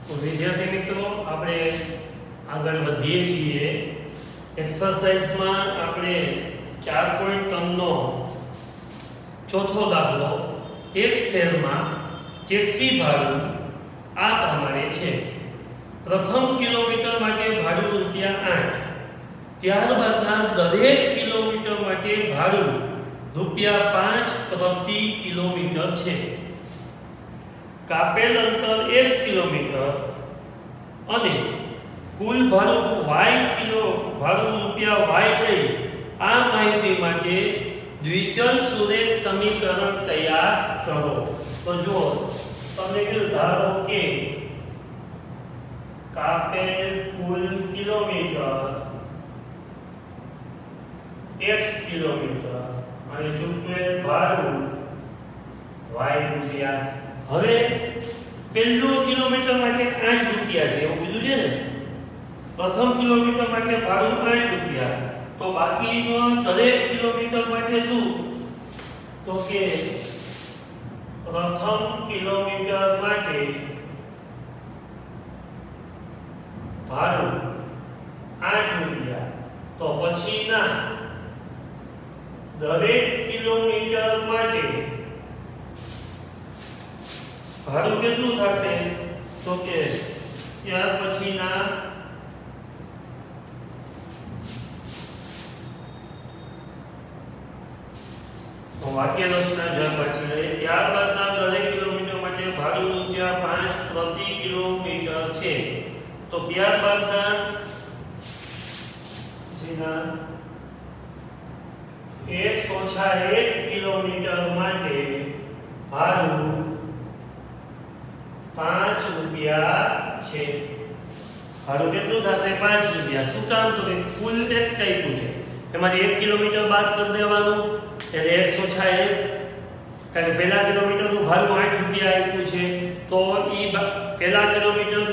તો વિદ્યાર્થી મિત્રો આપણે આગળ વધીએ છીએ એક્સરસાઇઝમાં આપણે 4.3 નો ચોથો દાખલો એક શહેરમાં ટેક્સી ભાડું આ પ્રમાણે છે. પ્રથમ કિલોમીટર માટે ભાડું ₹8, ત્યારબાદના દરેક કિલોમીટર માટે ભાડું ₹5 પ્રતિ કિલોમીટર છે. કાપેલ અંતર x કિલોમીટર અને કુલ ભાડું y લઈ આ માહિતી માટે દ્વિચલ સુરેખ સમીકરણ તૈયાર કરો. તો જો તમે ધારો કે કાપેલ કુલ કિલોમીટર x કિલોમીટર અને ચૂકવેલ ભાડું y રૂપિયા. હવે પહેલું કિલોમીટર માટે 8 રૂપિયા છે એવું કીધું છે ને. પ્રથમ કિલોમીટર માટે ભાડું 8 રૂપિયા. તો બાકીનો દરેક કિલોમીટર માટે શું? તો કે પ્રથમ કિલોમીટર માટે ભાડું 8 રૂપિયા. તો પછીના દરેક કિલોમીટર માટે ભાડું કેટલું થશે? તો કે ત્યાર પછીના વાક્ય રચના જ વાંચી લઈએ. ત્યારબાદના દરેક કિલોમીટર માટે ભાડું ₹5 પ્રતિ કિલોમીટર છે. તો ત્યારબાદના x - 1 કિલોમીટર માટે ભાડું ₹5 છે. ભાડું કેટલું થશે? ₹5. શું કામ? તો કે કુલ x આપ્યું છે એમાંથી 1 કિલોમીટર બાદ કરી દેવાનું એટલે x - 1 કારણ કે પહેલા કિલોમીટરનું ભાડું ₹8 આપ્યું છે. તો ઈ પહેલા કિલોમીટર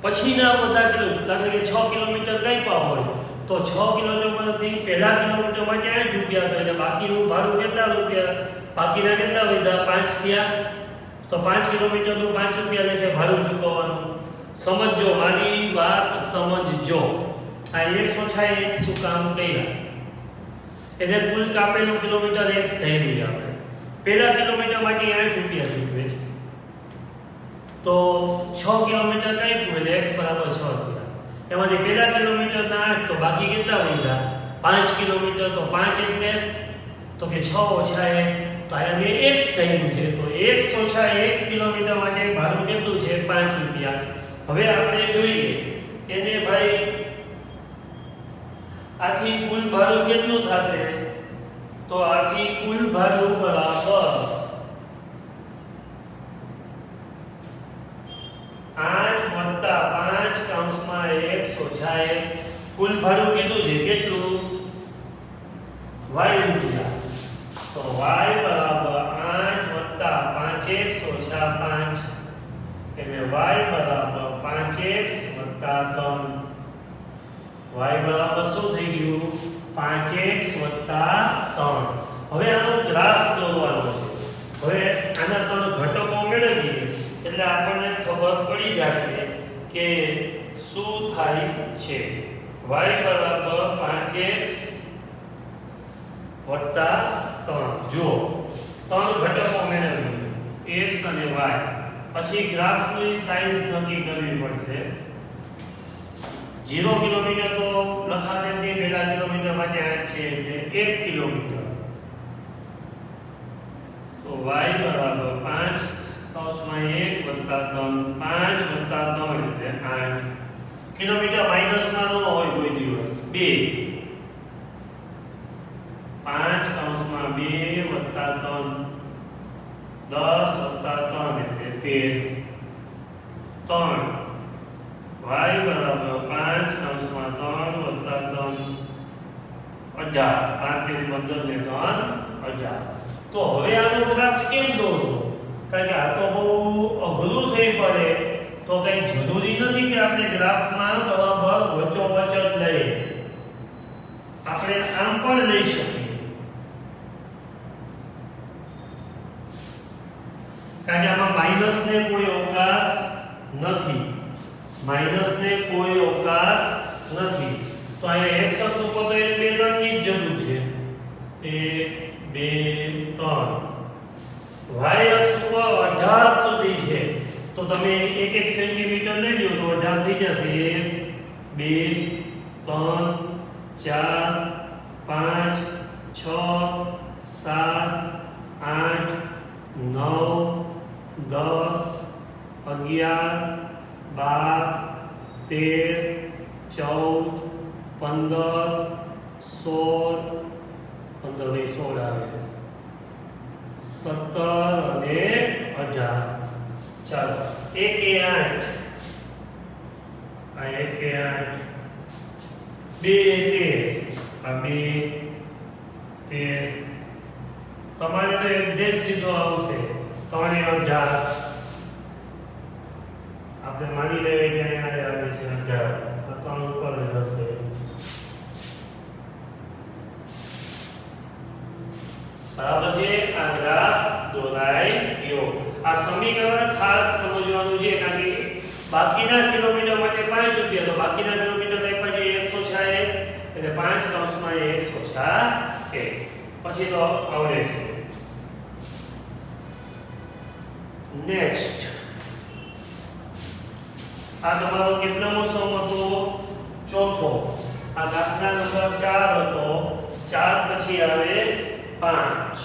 પછીના બધા કિલોમીટર કારણ કે 6 કિલોમીટર કાપ્યા હોય તો 6 કિલોમીટરથી પહેલા કિલોમીટર માટે ₹8 તો એટલે બાકીનું ભાડું કેટલા રૂપિયા? બાકીના કેટલા વધ્યા? 5 થયા. તો 5 કિલોમીટરનું ₹5 લેખે ભાડું ચૂકવવાનું. સમજજો, મારી વાત સમજજો. આ x - 1 શું કામ કર્યા? એટલે કુલ કાપેલું કિલોમીટર x થઈ રહ્યું આપણે. પહેલા કિલોમીટર માટે ₹8 ચૂકવે છે. તો 6 કિલોમીટર કાપ્યું એટલે x બરાબર 6 થયા. એમાંથી પહેલા કિલોમીટરના 8 તો બાકી કેટલા વધ્યા? 5 કિલોમીટર. તો 5 એટલે તો કે 6 - 1 તો અહીંયા x થયું છે. તો x - 1 કિલોમીટર માટે ભાડું કેટલું છે? ₹5. હવે આપણે જોઈએ એને ભાઈ આથી કુલ ભાડું કેટલું થશે? તો આથી કુલ ભાડું બરાબર 8 + 5 (x - 1) કુલ ભાડું કીધું છે કેટલું? y રૂપિયા. તો y બરાબર 8 + 5x - 5 એટલે y બરાબર 5x + 3. y બરાબર શું થઈ ગયું? 5x + 3. હવે આનો ગ્રાફ દોરવાનો છે. હવે આના ત્રણ ઘટકો મેળવીએ એટલે આપણને ખબર પડી જશે કે શું થાય છે. y બરાબર 5x + 3. જો ત્રણ ઘટકો મેળવીએ x અને y, પછી ગ્રાફની સાઈઝ નક્કી કરવી પડશે. 0 કિલોમીટર તો લખાશે તે પહેલા કિલોમીટર માટે 8 છે એટલે 1 કિલોમીટર. તો y બરાબર 5 (1 + 3) 5 + 3 એટલે 8 કિલોમીટર. માઈનસમાં ન હોય કોઈ દિવસ. 2 5 (2 + 3) 10 + 3 એટલે 13. 3 y બરાબર 5 (3 + 3) 18. 5 × 15 ને 3 18. તો હવે આનો ગ્રાફ કેમ દોરવો? કારણ કે આ તો બહુ અઘરું થઈ પડે. તો કઈ જરૂરી નથી કે આપણે ગ્રાફમાં બરાબર વચ્ચોવચ જ લઈએ. આપણે આમ પણ લઈ શકીએ. કારણ કે આમાં માઈનસ ને કોઈ અવકાશ નથી, માઈનસ ને કોઈ અવકાશ નથી. તો અહીંયા x અક્ષ ઉપર તો 1 2 3 ની જ જરૂર છે. 1 2 3. y અક્ષ ઉપર 18 સુધી છે. તો તમે 1 સેન્ટીમીટર લઈ લો તો 18 થઈ જશે. 1 2 3 4 5 6 7 8 9 10 11 12 13 14 15 16 15 નહીં 16 આવે 17 અને 18. ચાલો 1 એ 8 આ 1 એ 8 2 એ 13 આ 2 13 તમારે તો એક્ઝેક્ટ સીધો આવશે 3 એ 18 આપણે માની લઈએ કે અહીંયા આવે છે 18 આ 3 ઉપર જ હશે. બરાબર છે. આ ગ્રાફ દોરાઈ ગયો. આ સમીકરણ ખાસ સમજવાનું છે કારણ કે બાકીના કિલોમીટર માટે 5 રૂપિયા તો બાકીના કિલોમીટર લખવા છે 1 ઓછા 1 એટલે 5 કૌંસમાં 1 ઓછા 1 પછી તો આવડે છે. નેક્સ્ટ આ તમારો કેટલામો સમ હતો? ચોથો. આ દાખલા નંબર 4 હતો. 4 પછી આવે 5.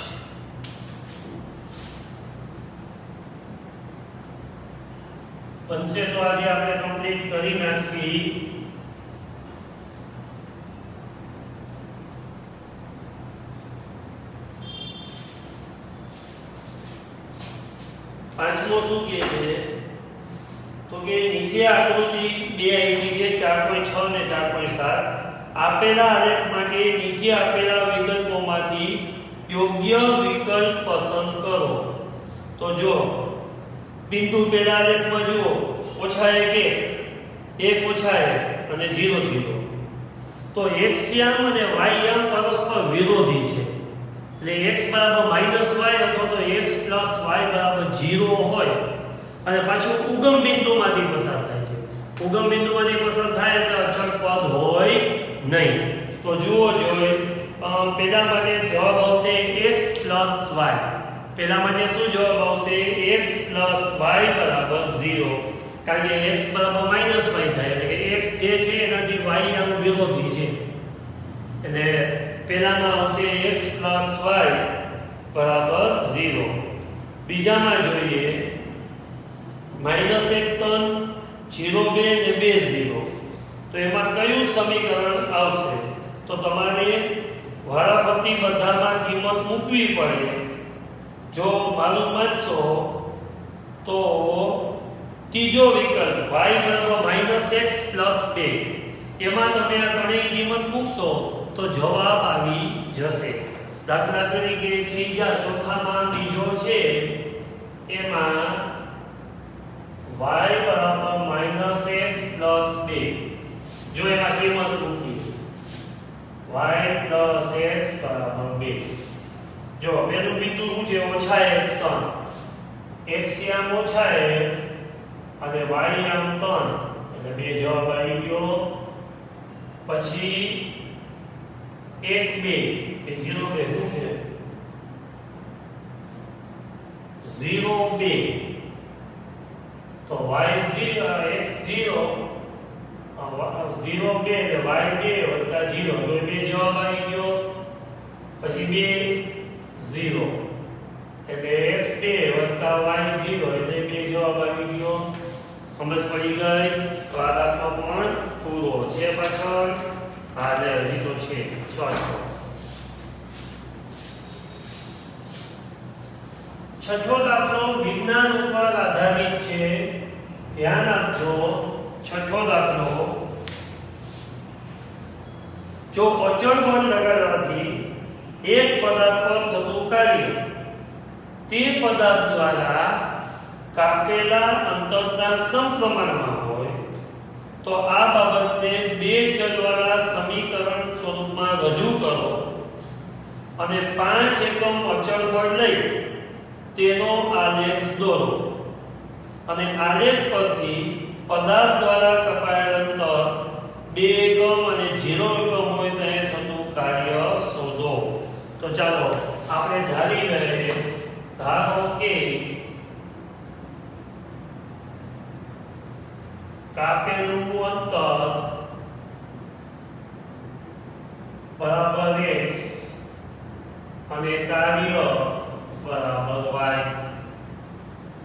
બનશે તો આજે આપણે કમ્પ્લીટ કરી નાખી. પાંચમો શું કહે છે? તો કે નીચે આકૃતિ 2 આપી છે 4.6 ને 4.7. આપેલા આલેખ માટે નીચે આપેલા વિકલ્પોમાંથી યોગ્ય વિકલ્પ પસંદ કરો. તો જો બિંદુ પેલા આલેખમાં જુઓ ઓછા 1 1 ઓછા 1 અને 0 0. તો x યામ અને y યામ પરસ્પર વિરોધી છે. એટલે x બરાબર -y અથવા તો x y બરાબર 0 હોય અને પાછું ઉગમ બિંદુમાંથી પસાર થાય છે. ઉગમ બિંદુમાંથી પસાર થાય એટલે અચળ પદ હોય નહીં. તો જુઓ જોઈ પેલા માટે જવાબ આવશે x y. પેલા માટે શું જવાબ આવશે? x y બરાબર 0. કારણ કે x બરાબર -y થાય એટલે કે x જે છે એનાથી y આમ વિરોધી છે. એટલે પેલામાં આવશે x y બરાબર 0. બીજામાં જોઈએ -1 3 0 2 ને 2 0. તો એમાં કયું સમીકરણ આવશે? તો તમારે વારાફરતી બધામાં કિંમત મૂકવી પડે. જો માલુમ માનશો તો ત્રીજો વિકલ્પ y બરાબર -x 2 એમાં તમે આ ત્રણેય કિંમત મૂકશો તો જવાબ આવી જશે. દાખલા તરીકે ત્રીજા ચોથામાં બીજો છે એમાં y બરાબર -x 2. જો એમાં કિંમત મૂકી y + x બરાબર 2. જો પેલું બિંદુ શું છે? ઓછા 1 3. x યામ ઓછા 1 અને y યામ 3 એટલે બે જવાબ આવી ગયો. પછી 1 2 કે 0 2 શું છે? 0 2. તો y0 x0 0 2 એટલે y2 + 0 તો બે જવાબ આવી ગયો. પછી 2 0 એટલે x2 + y0 એટલે બે જવાબ આવી ગયો. સમજ પડી ગઈ? તો આ દાખલો પણ પૂરો છે. પાછળ હા લે હજી તો છે 6. છઠ્ઠો દાખલો વિજ્ઞાન ઉપર આધારિત છે. ધ્યાન આપજો. છઠ્ઠો દાખલો જો અચળ બળ લગાડવાથી એક પદાર્થ પર થતું કાર્ય તે પદાર્થ દ્વારા કાપેલા અંતરના સમપ્રમાણમાં હોય તો આ બાબતને બે ચલવાળા સમીકરણ સ્વરૂપમાં રજૂ કરો અને 5 એકમ અચળ બળ લઈ તેનો આલેખ દોરો. અને આલેખ પરથી પદાર્થ દ્વારા કપાયેલ અંતર 2 એકમ અને 0 એકમ હોય તો એ થતું કાર્ય શોધો. તો ચાલો આપણે ધારી લઈએ, ધારો કે કાપેલું અંતર બરાબર x અને કાર્ય બરાબર y.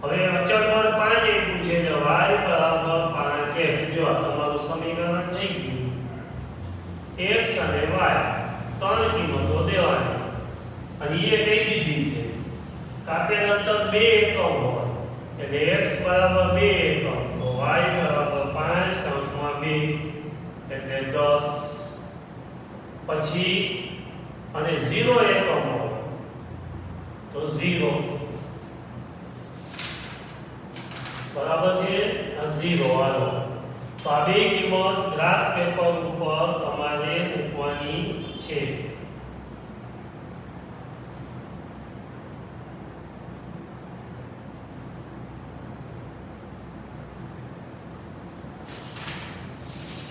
હવે અચળ પર 5 આપ્યું છે એટલે y બરાબર 5x. જો તમારું સમીકરણ થઈ ગયું. x અને y ત્રણ કિંમતો દેવાની અને એ કઈ દીધી છે કાપેલ અંતર 2 એકમ હોય એટલે x બરાબર 2 એકમ તો y બરાબર 5 કૌંસમાં 2 એટલે 10. પછી અને 0 એકમ હોય તો 0 બરાબર છે આ 0 આલો. તો આ બે કિંમત ગ્રાફ પેપર ઉપર તમારે મૂકવાની છે.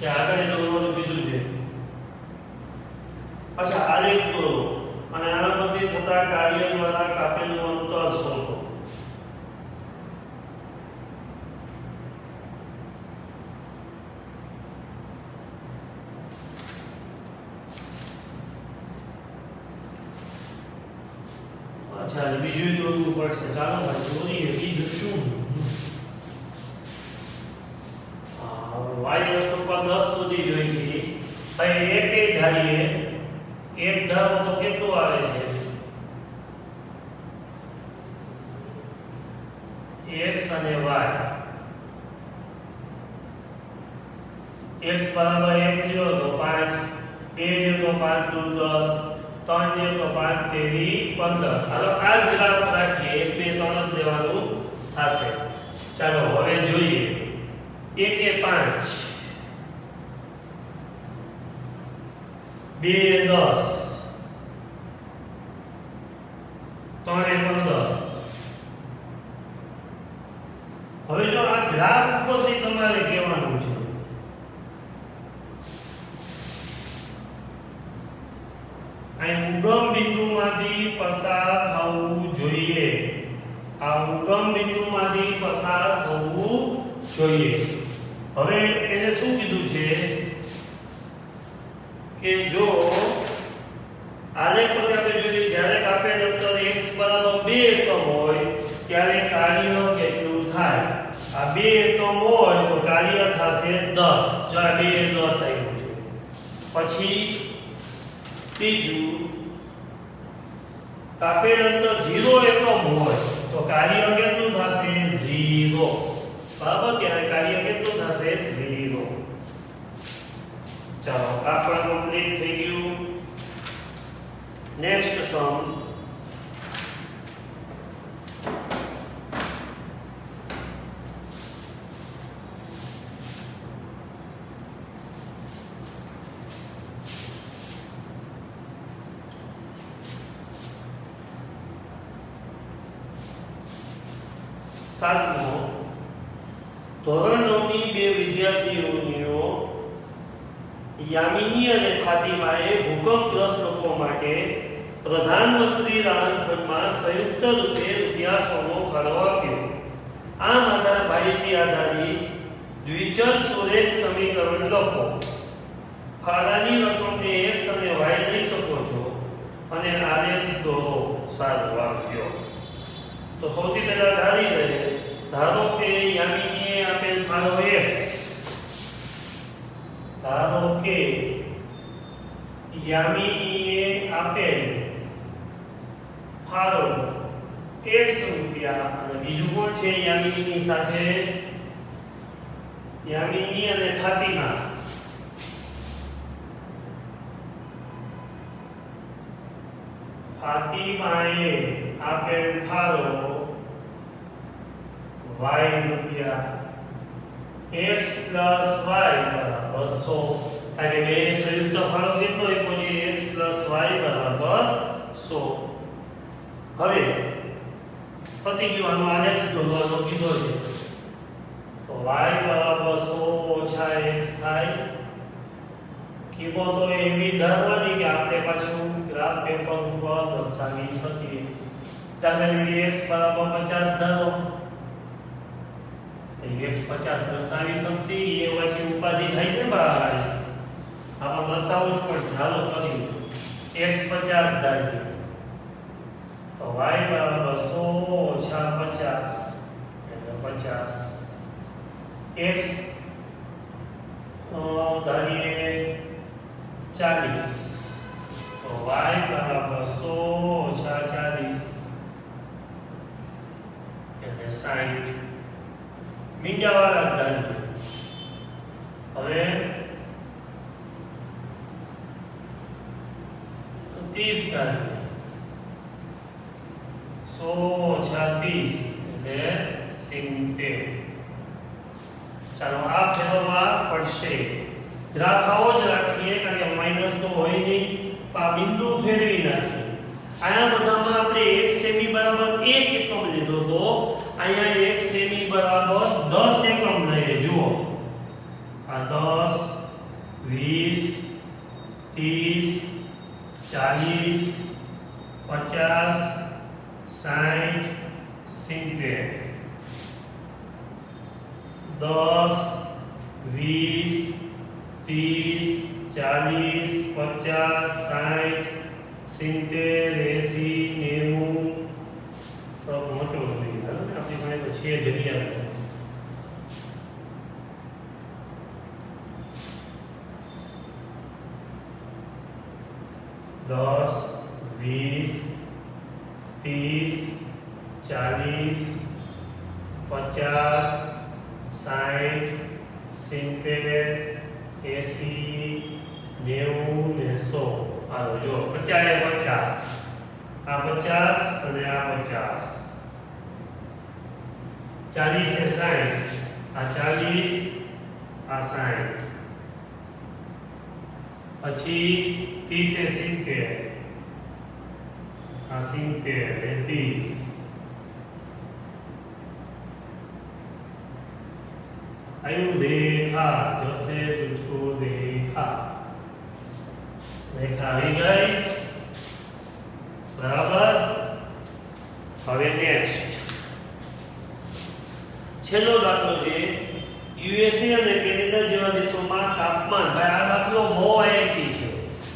કે આગળ એ દોરવાનું કીધું છે. અચ્છા આલેખ દોરો અને આના પરથી થતા કાર્ય દ્વારા કાપેલું અંતર શોધો. અચ્છા બીજું દોરવું પડશે. ચાલો ભાઈ દોરીએ. બીજું શું? y અક્ષ ઉપર 10 સુધી જોઈ છે. ભાઈ એક ધારીએ, એક ધારો તો કેટલું આવે છે x અને y. x બરાબર 1 લ્યો તો 5, 2 લ્યો તો 5 દુ 10, 3 લ્યો તો 5 તેરી 15. હાલો આ જ ગ્રાફ રાખીએ. 1 2 3 જ લેવાનું થશે. ચાલો હવે જોઈએ. 1 એ 5, 2 એ 10, 3 એ 15. હવે જો આ ગ્રાફ પરથી તમારે કહેવાનું છે અહીં ઉગમ બિંદુમાંથી પસાર થવું જોઈએ. આ ઉગમ બિંદુમાંથી પસાર થવું જોઈએ. હવે એને શું કીધું છે કે જો આલેખ પરથી આપણે જોઈએ જ્યારે કાપેલ અંતર x બરાબર 2 એકમ હોય ત્યારે કાર્ય કેટલું થાય? આ 2 એકમ હોય તો કાર્ય થશે 10. જો આ 2 એ 10 આવ્યું છે. પછી ત્રીજું કાપેલ અંતર 0 એકમ હોય તો કાર્ય કેટલું થશે? 0. બરાબર, ત્યારે કાર્ય કેટલું થશે? 0. ચાલો આ પણ કમ્પ્લીટ થઈ ગયું. નેક્સ્ટ સમ. સાતમો. ધોરણ 9 ની બે વિદ્યાર્થીઓનીઓ યામિની અને ફાતિમાએ ભૂકંપગ્રસ્ત લોકો માટે પ્રધાનમંત્રી રાહત ફંડમાં સંયુક્ત રૂપે ₹100નો ફાળો આપ્યો. આમ માહિતી આધારિત દ્વિચલ સુરેખ સમીકરણ લખો. ફાળાની રકમને x અને y લઈ શકો છો અને આલેખ દોરો. સારું વાક્યો. તો સૌથી પહેલા ધારી લઈએ. ધારો કે યામિનીએ આપેલ ફાળો x. ધારો કે યામિનીએ આપેલ ફાળો x રૂપિયા અને બીજું કોણ છે યામિનીની સાથે? યામિની અને ફાતિમા. ફાતિમાએ આપેલ ફાળો y રૂપિયા. x + y બરાબર 100. એટલે બે સંયુક્ત ફાળો કેટલો આપ્યો છે? x + y બરાબર 100. હવે પતિ ગયો આનો આલેખ દોરવાનો કીધો છે. y બરાબર 100 ઓછા x થાય. કિંમતો એવી ધારવાની કે આપણે પાછું ગ્રાફ પેપર ઉપર દર્શાવી શકીએ. દાખલા તરીકે x બરાબર 50 ધારો તો x 50 દર્શાવી શકશે. એ પછી ઉપાધિ થાય ને ભાઈ, આમાં દર્શાવવું જ પડશે. હાલો કરીએ. x 50 ધારીએ તો y બરાબર 100 ઓછા 50 એટલે 50. x ધારીએ 40 તો y બરાબર 100 ઓછા 40 એટલે 60. મીંડાવાળા ધારીએ. હવે 30 ધારીએ 100 ઓછા 30 એટલે 70. ચાલો આ ફેરવવા પડશે. ગ્રાફ આવો જ રાખીએ કારણ કે માઈનસ તો હોય નહીં. આ બિંદુ ફેરવી નાખીએ. આયા બધામાં આપણે 1 સેમી બરાબર 1 એકમ લીધો તો અહીંયા 1 સેમી બરાબર 10 એકમ લઈએ. જુઓ આ 10 20 30 40 50 60 70. 10 20 30 40 50 60 70 80 90. તો મોટો થઈ ગયો ને આપણી પાસે તો છે જગ્યા. दस 20 30 40 50 60 70 80 90 ને 100. હાલો જો 50 એ 50, આ 50 અને આ 50, 40 એ 60, આ 40 આ 60, પછી 30 એ 70, આ 70 એ 30, आयु देखा जब से तुझको देखा, रेखा આવી ગઈ બરાબર. હવે નેક્સ્ટ છેલ્લો દાખલો છે યુએસએ અને કેનેડા જેવા દેશોમાં તાપમાન. ભાઈ આ દાખલો બહુ આઈએમપી છે.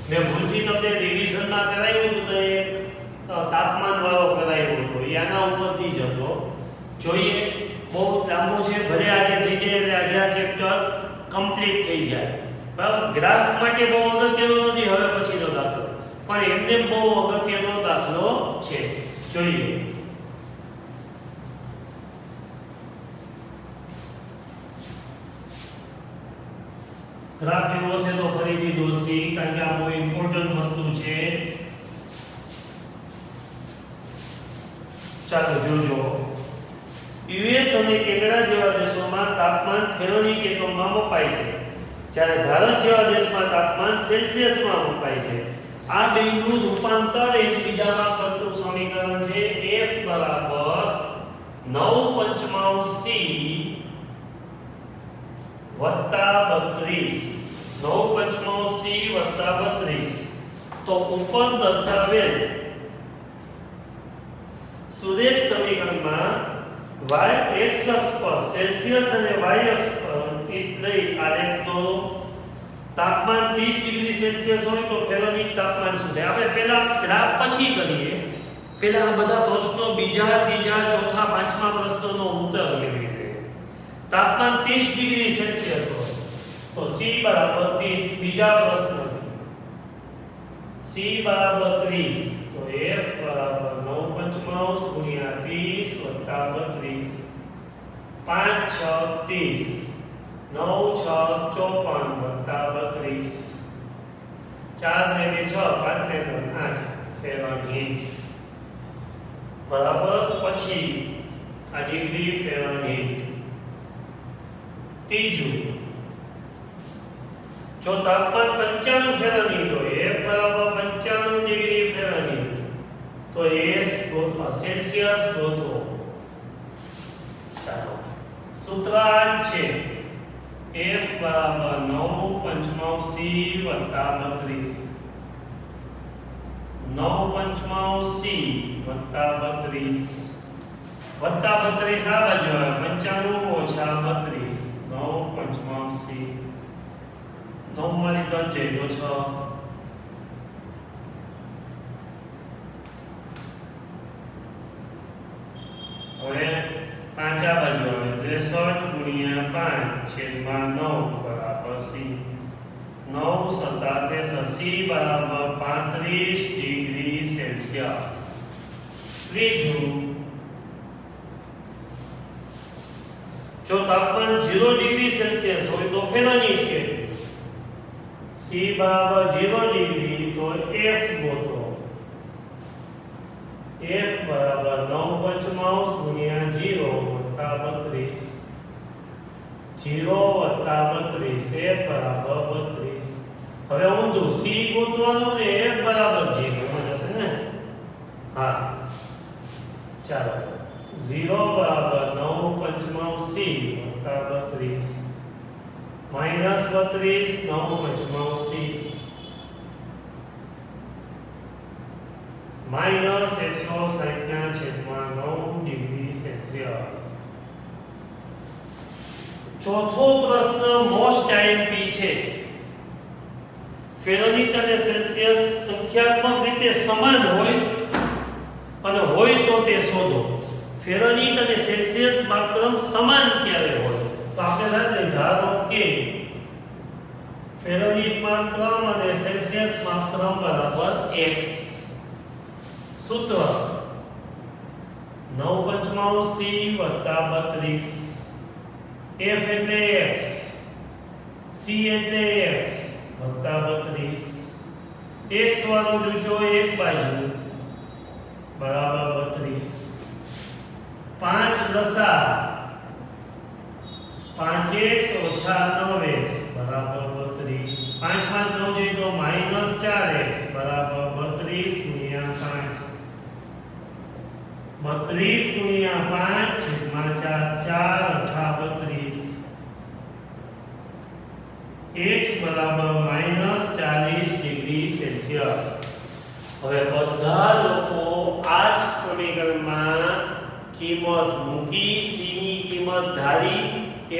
મેં ભૂલથી તમને રિવિઝન ના કરાવ્યું હતું તો એક તાપમાન વાળો કરાવ્યો હતો, આના ઉપરથી જ હતો. જોઈએ, બહુ લાંબુ છે, ભલે આજે થઈ જાય એટલે આજે આ ચેપ્ટર કમ્પ્લીટ થઈ જાય. બરાબર, ગ્રાફ માટે બહુ અગત્યનો નથી હવે પછીનો દાખલો, પણ એમને બહુ અગત્યનો દાખલો છે. જોઈએ, ગ્રાફ એવો છે તો ફરીથી દોરસી, કારણ કે આ બહુ ઇમ્પોર્ટન્ટ વસ્તુ છે. ચાલો જોજો. યુએસ અને કેનેડા જેવા દેશોમાં તાપમાન ફેરનહીટ એકમમાં મપાય છે, જ્યારે ભારત જેવા દેશમાં તાપમાન સેલ્સિયસમાં મપાય છે. આ બેનું રૂપાંતર એકબીજામાં કરતું સમીકરણ છે F બરાબર 9/5 C વત્તા 32, 9/5 C વત્તા 32. તો ઉપર દર્શાવેલ સુરેખ સમીકરણમાં y x અક્ષ પર સેલ્સિયસ અને y અક્ષ પર લઈ આલેખ દોરો. તાપમાન 30 ડિગ્રી સેલ્સિયસ હોય તો ફેરનહીટ તાપમાન શું થાય? આપણે પહેલા ગ્રાફ પછી કરીએ. પહેલા આ બધા પ્રશ્નો બીજા, ત્રીજા, ચોથા, પાંચમા પ્રશ્નોનો ઉત્તર મેળવી લઈએ. તાપમાન 30 ડિગ્રી સેલ્સિયસ હોય તો c બરાબર 30. બીજા પ્રશ્ન c બરાબર 30 તો f બરાબર 9/5 ગુણ્યા 30 વત્તા 32, 5 6 30, 9 6 54 વત્તા 32, 4 ને 2 6, 5 ને 3 8 ફેરનહીટ બરાબર. પછી આ ડિગ્રી ફેરનહીટ. ત્રીજું, જો તાપમાન 95 ફેરનહીટ હોય, f બરાબર 95 ડિગ્રી ફેરનહીટ, તો s ગોતવા, સેલ્સિયસ ગોતવો. ચાલો 100 સૂત્ર આ જ છે f બરાબર 9 પંચમાંશ c વત્તા 32 9 પંચમાંશ c વત્તા 32 વત્તા 32 આ બાજુ આવે 95 ઓછા 32 9 પંચમાંશ c 9 માંથી 3 જાય તો 6 હવે 5 આ બાજુ આવે 63 ગુણ્યા 5 છેદમાં 9 બરાબર c 9 સત્તા 63 c બરાબર 35 ડિગ્રી સેલ્સિયસ ત્રીજું જો તાપમાન 0 ડિગ્રી સેલ્સિયસ હોય તો ફેરાનહીટ કે c બરાબર 0 ડિગ્રી તો f ગોતો f બરાબર 9 પંચમાંશ ગુણ્યા 0 વત્તા 32 0 વત્તા 32 f બરાબર 32 હવે ઊંધું c ગોતવાનું ને f બરાબર 0 માં જશે ને હા ચાલો 0 બરાબર 9 પંચમાંશ c વત્તા 32 minus 32 9 પંચમાંશ c minus 160/9 degree Celsius ચોથો પ્રશ્ન મોસ્ટ આઈએમપી છે ફેરનહીટ અને સેલ્સિયસ સંખ્યાત્મક રીતે સમાન હોય અને હોય તો તે શોધો ફેરનહીટ અને સેલ્સિયસ માપક્રમ સમાન ક્યારે હોય તો આપણે ધારો કે ફેરનહીટ માપક્રમ અને સેલ્સિયસ માપક્રમ બરાબર x સૂત્ર 9 પંચમાંશ c વત્તા 32 f એટલે x c એટલે x વત્તા 32 x વાળો ડૂચો એક બાજુ બરાબર 32 5 લસા 5x ઓછા 9x બરાબર 32 5 માં 9 જાય તો -4x બરાબર 32 ગુણ્યા 5 32 ગુણ્યા 5 છેદમાં 4 4 32 x બરાબર -40 ડિગ્રી સેલ્સિયસ હવે બધા લોકો આ જ સમીકરણમાં કિંમત મૂકી c ની કિંમત ધારી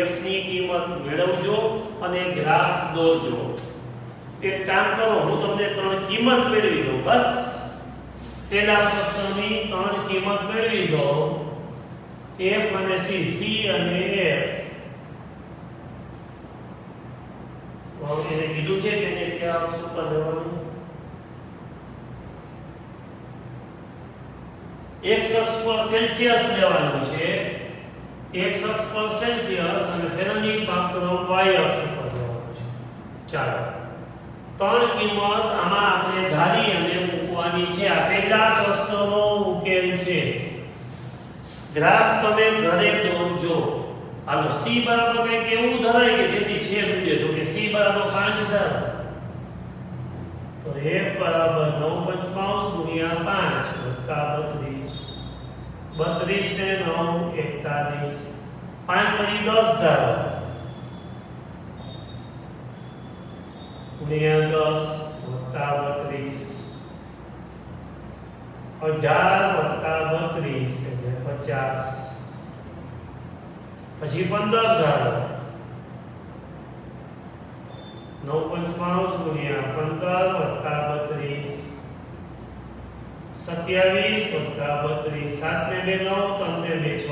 f ની કિંમત મેળવજો અને ગ્રાફ દોરજો એક કામ કરો હું તમને ત્રણ કિંમત મેળવી દઉં બસ પહેલા પ્રશ્નની ત્રણ કિંમત મેળવી દો f અને c અને f તો એને કીધું છે કે એને ક્યાં સૂત્ર લેવાનું x અક્ષ પર સેલ્સિયસ લેવાનું છે x અક્ષ પર સેલ્સિયસ અને ફેરનહીટ માપક્રમ y અક્ષ પર લેવાનું છે ચાલો ત્રણ કિંમત આમાં આપણે ધારી અને મૂકવાની છે આ પહેલા પ્રશ્નનો ઉકેલ છે ગ્રાફ તમે ઘરે દોરજો હાલો c બરાબર કંઈક એવું ધરાય કે જેથી છેદ ઉડે તો કે c બરાબર 5 ધારો તો f બરાબર 9 પંચમાંશ ગુણ્યા 5 વત્તા 32 32 ને 9 41 5 પછી 10 ધારો ગુણ્યા 10 વત્તા 32 18 વત્તા 32 એટલે 50 પછી 15 ધારો 9 પંચમાંશ ગુણ્યા 15 વત્તા 32 27 વત્તા 32 7 ને 2 9 3 ને 2 6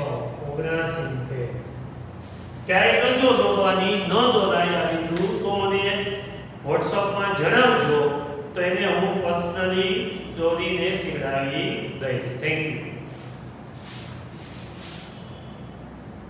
79 ક્યારે કરજો દોરવાની ન દોરાય આ બિંદુ તો મને WhatsApp માં જણાવજો તો એને હું પર્સનલી દોરીને શીખડાવી દઈશ થેન્ક યુ